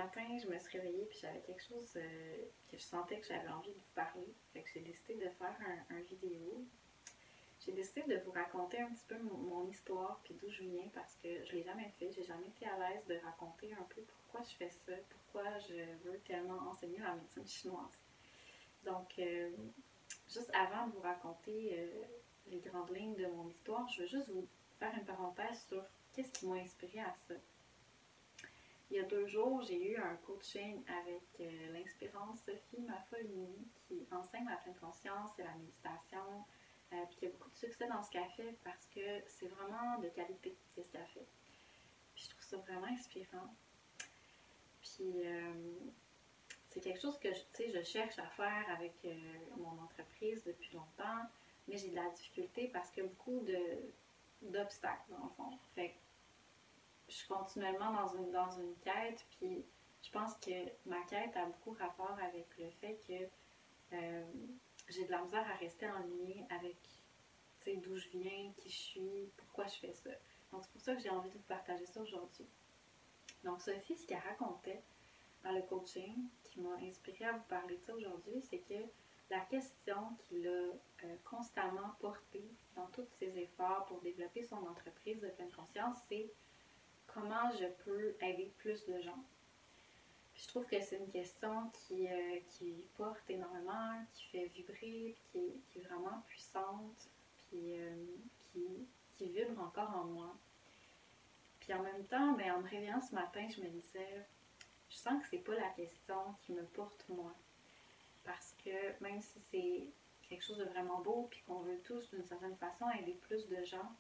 matin, je me suis réveillée puis j'avais quelque chose que je sentais que j'avais envie de vous parler. Fait que j'ai décidé de faire un vidéo. J'ai décidé de vous raconter un petit peu mon histoire puis d'où je viens parce que je l'ai jamais fait. J'ai jamais été à l'aise de raconter un peu pourquoi je fais ça, pourquoi je veux tellement enseigner la médecine chinoise. Donc, juste avant de vous raconter les grandes lignes de mon histoire, je veux juste vous faire une parenthèse sur qu'est-ce qui m'a inspirée à ça. Il y a 2 jours, j'ai eu un coaching avec l'inspirante Sophie Maffolini qui enseigne la pleine conscience et la méditation, puis qui a beaucoup de succès dans ce qu'elle fait parce que c'est vraiment de qualité ce qu'elle fait. Puis je trouve ça vraiment inspirant. Puis c'est quelque chose que je cherche à faire avec mon entreprise depuis longtemps, mais j'ai de la difficulté parce qu'il y a beaucoup d'obstacles dans le fond. Fait que je suis continuellement dans une quête, puis je pense que ma quête a beaucoup rapport avec le fait que j'ai de la misère à rester en ligne avec d'où je viens, qui je suis, pourquoi je fais ça. Donc c'est pour ça que j'ai envie de vous partager ça aujourd'hui. Donc Sophie, ce qu'elle racontait dans le coaching qui m'a inspirée à vous parler de ça aujourd'hui, c'est que la question qui l'a constamment portée dans tous ses efforts pour développer son entreprise de pleine conscience, c'est comment je peux aider plus de gens. Puis je trouve que c'est une question qui porte énormément, qui fait vibrer, qui est vraiment puissante, puis qui vibre encore en moi. Puis en même temps, ben, en me réveillant ce matin, je me disais, je sens que c'est pas la question qui me porte moi. Parce que même si c'est quelque chose de vraiment beau, puis qu'on veut tous d'une certaine façon aider plus de gens,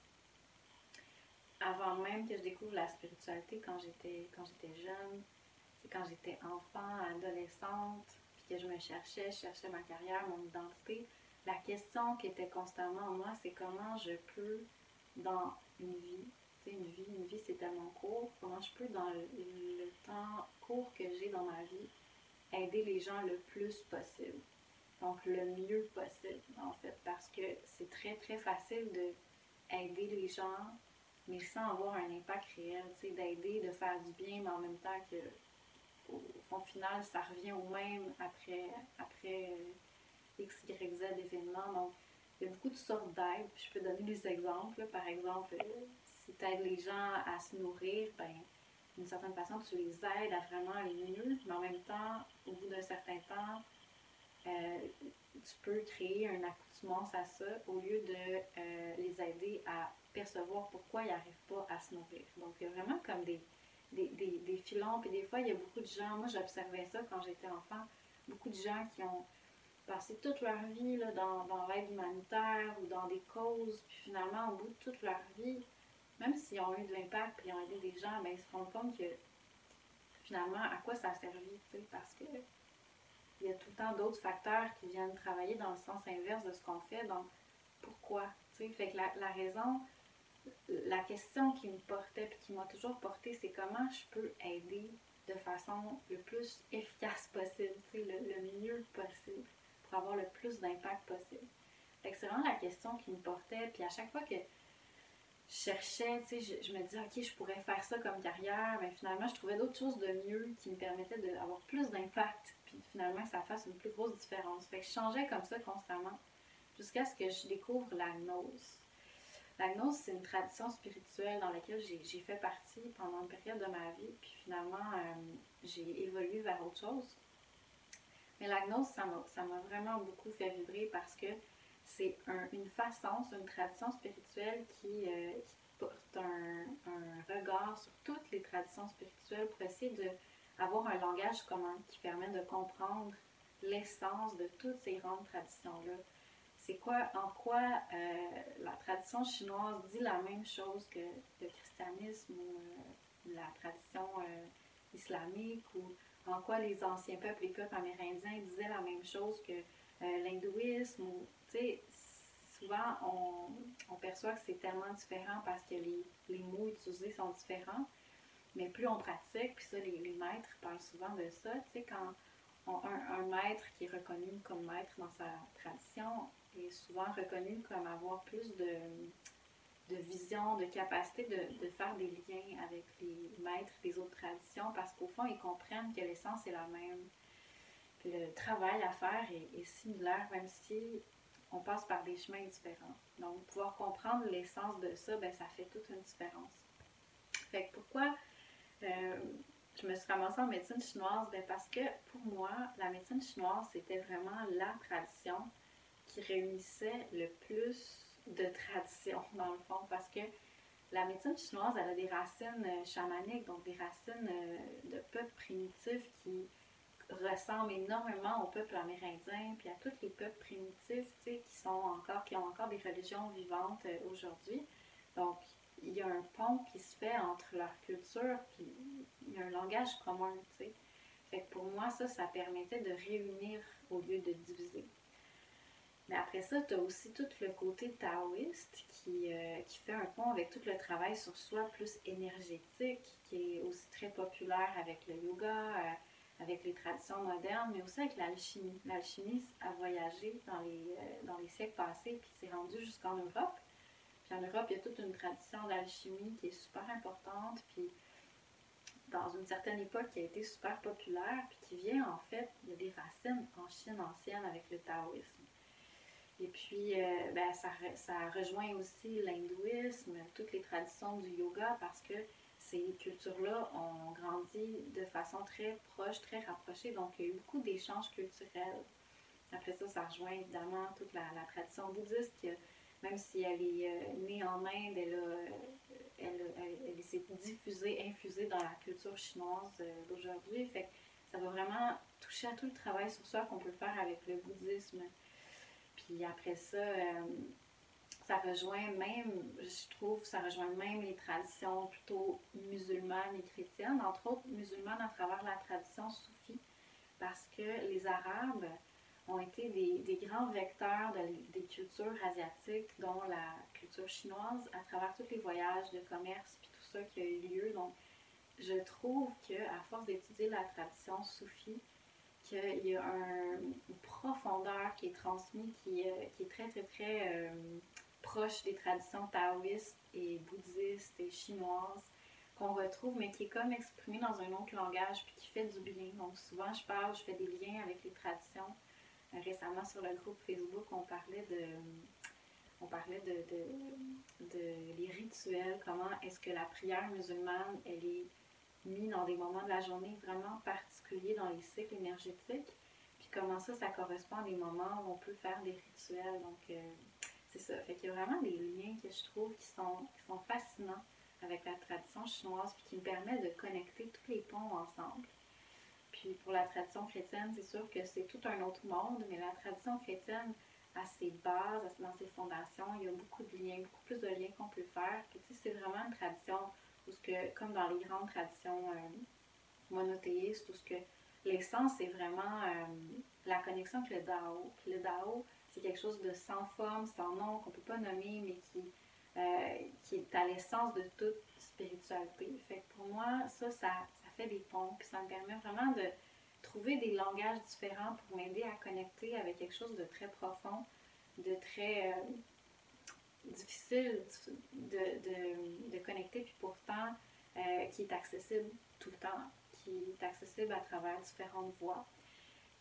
avant même que je découvre la spiritualité quand j'étais jeune, c'est quand j'étais enfant, adolescente, puis que je cherchais ma carrière, mon identité, la question qui était constamment en moi, c'est comment je peux, dans une vie c'est tellement court, comment je peux, dans le temps court que j'ai dans ma vie, aider les gens le plus possible. Donc, le mieux possible, en fait, parce que c'est très, très facile d'aider les gens, mais sans avoir un impact réel, d'aider, de faire du bien, mais en même temps que au fond final, ça revient au même après X, Y, Z événements. Donc, il y a beaucoup de sortes d'aides. Je peux donner des exemples. Par exemple, si tu aides les gens à se nourrir, ben, d'une certaine façon, tu les aides à vraiment aller mieux, mais en même temps, au bout d'un certain temps, tu peux créer une accoutumance à ça au lieu de les aider à percevoir pourquoi ils n'arrivent pas à se nourrir. Donc, il y a vraiment comme des filons, puis des fois, il y a beaucoup de gens, moi j'observais ça quand j'étais enfant, beaucoup de gens qui ont passé toute leur vie là, dans l'aide humanitaire ou dans des causes, puis finalement, au bout de toute leur vie, même s'ils ont eu de l'impact et ils ont aidé des gens, ben, ils se rendent compte que finalement, à quoi ça a servi, parce que il y a tout le temps d'autres facteurs qui viennent travailler dans le sens inverse de ce qu'on fait, donc pourquoi? Fait que la raison, la question qui me portait et qui m'a toujours portée, c'est comment je peux aider de façon le plus efficace possible, le mieux possible, pour avoir le plus d'impact possible. Fait que c'est vraiment la question qui me portait, puis à chaque fois que je cherchais, je me disais, ok, je pourrais faire ça comme carrière, mais finalement, je trouvais d'autres choses de mieux qui me permettaient d'avoir plus d'impact, puis finalement, que ça fasse une plus grosse différence. Fait que je changeais comme ça constamment, jusqu'à ce que je découvre la gnose. La gnose, c'est une tradition spirituelle dans laquelle j'ai fait partie pendant une période de ma vie, puis finalement, j'ai évolué vers autre chose. Mais la gnose, ça m'a vraiment beaucoup fait vibrer parce que c'est une façon, c'est une tradition spirituelle qui porte un regard sur toutes les traditions spirituelles pour essayer d'avoir un langage commun qui permet de comprendre l'essence de toutes ces grandes traditions-là. C'est en quoi la tradition chinoise dit la même chose que le christianisme ou la tradition islamique, ou en quoi les anciens peuples, les peuples amérindiens disaient la même chose que l'hindouisme. Souvent on perçoit que c'est tellement différent parce que les mots utilisés sont différents, mais plus on pratique, puis ça, les maîtres parlent souvent de ça, quand un maître qui est reconnu comme maître dans sa tradition est souvent reconnu comme avoir plus de vision vision, de capacité de faire des liens avec les maîtres des autres traditions parce qu'au fond, ils comprennent que l'essence est la même. Puis le travail à faire est similaire, même si on passe par des chemins différents. Donc, pouvoir comprendre l'essence de ça, ben, ça fait toute une différence. Fait que pourquoi je me suis ramassée en médecine chinoise? Ben parce que pour moi, la médecine chinoise, c'était vraiment la tradition qui réunissait le plus de traditions, dans le fond, parce que la médecine chinoise, elle a des racines chamaniques, donc des racines de peuples primitifs qui ressemblent énormément au peuple amérindien, puis à tous les peuples primitifs, tu sais, qui ont encore des religions vivantes aujourd'hui. Donc, il y a un pont qui se fait entre leur culture, puis il y a un langage commun, tu sais. Fait que pour moi, ça permettait de réunir au lieu de diviser. Mais après ça, tu as aussi tout le côté taoïste qui fait un pont avec tout le travail sur soi plus énergétique, qui est aussi très populaire avec le yoga, avec les traditions modernes, mais aussi avec l'alchimie. L'alchimie a voyagé dans les siècles passés, puis s'est rendu jusqu'en Europe. Puis en Europe, il y a toute une tradition d'alchimie qui est super importante, puis dans une certaine époque qui a été super populaire, puis qui vient en fait, il y a des racines en Chine ancienne avec le taoïsme. Et puis, ben, ça rejoint aussi l'hindouisme, toutes les traditions du yoga, parce que ces cultures-là ont grandi de façon très proche, très rapprochée. Donc, il y a eu beaucoup d'échanges culturels. Après ça, ça rejoint évidemment toute la tradition bouddhiste, que même si elle est née en Inde, elle s'est diffusée, infusée dans la culture chinoise d'aujourd'hui. Fait que ça va vraiment toucher à tout le travail sur soi qu'on peut faire avec le bouddhisme. Puis après ça, ça rejoint même, je trouve, ça rejoint même les traditions plutôt musulmanes et chrétiennes, entre autres musulmanes à travers la tradition soufie, parce que les Arabes ont été des grands vecteurs des cultures asiatiques, dont la culture chinoise, à travers tous les voyages de commerce puis tout ça qui a eu lieu. Donc, je trouve qu'à force d'étudier la tradition soufie, qu'il y a une profondeur qui est transmise, qui est très, très, très proche des traditions taoïstes et bouddhistes et chinoises qu'on retrouve, mais qui est comme exprimée dans un autre langage puis qui fait du bien. Donc souvent, je fais des liens avec les traditions. Récemment, sur le groupe Facebook, on parlait de les rituels, comment est-ce que la prière musulmane, elle est mis dans des moments de la journée vraiment particuliers dans les cycles énergétiques, puis comment ça correspond à des moments où on peut faire des rituels. Donc, c'est ça. Fait qu'il y a vraiment des liens que je trouve qui sont fascinants avec la tradition chinoise, puis qui me permettent de connecter tous les ponts ensemble. Puis pour la tradition chrétienne, c'est sûr que c'est tout un autre monde, mais la tradition chrétienne, à ses bases, dans ses fondations, il y a beaucoup de liens, beaucoup plus de liens qu'on peut faire. Puis tu sais, c'est vraiment une tradition où ce que, comme dans les grandes traditions monothéistes, où ce que l'essence, c'est vraiment la connexion avec le Dao. Puis le Dao, c'est quelque chose de sans forme, sans nom, qu'on ne peut pas nommer, mais qui est à l'essence de toute spiritualité. Fait que pour moi, ça fait des ponts, puis ça me permet vraiment de trouver des langages différents pour m'aider à connecter avec quelque chose de très profond, de très difficile de connecter, puis pourtant qui est accessible tout le temps, qui est accessible à travers différentes voies.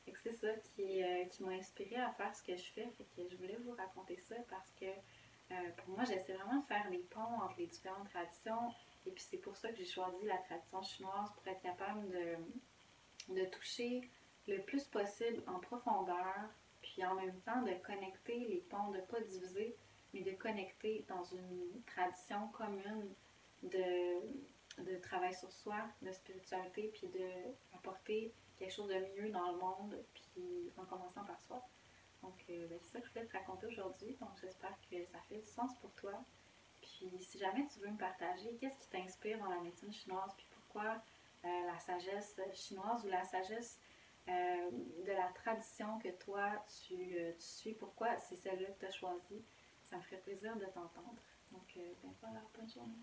Fait que c'est ça qui m'a inspirée à faire ce que je fais. Fait que je voulais vous raconter ça parce que pour moi, j'essaie vraiment de faire des ponts entre les différentes traditions. Et puis c'est pour ça que j'ai choisi la tradition chinoise pour être capable de toucher le plus possible en profondeur, puis en même temps de connecter les ponts, de ne pas diviser, mais de connecter dans une tradition commune de travail sur soi, de spiritualité, puis d'apporter quelque chose de mieux dans le monde, puis en commençant par soi. Donc, ben, c'est ça que je voulais te raconter aujourd'hui. Donc, j'espère que ça fait du sens pour toi. Puis, si jamais tu veux me partager, qu'est-ce qui t'inspire dans la médecine chinoise, puis pourquoi la sagesse chinoise ou la sagesse de la tradition que toi, tu suis, pourquoi c'est celle-là que tu as choisie. Ça me ferait plaisir de t'entendre. Donc, ben voilà, bonne journée.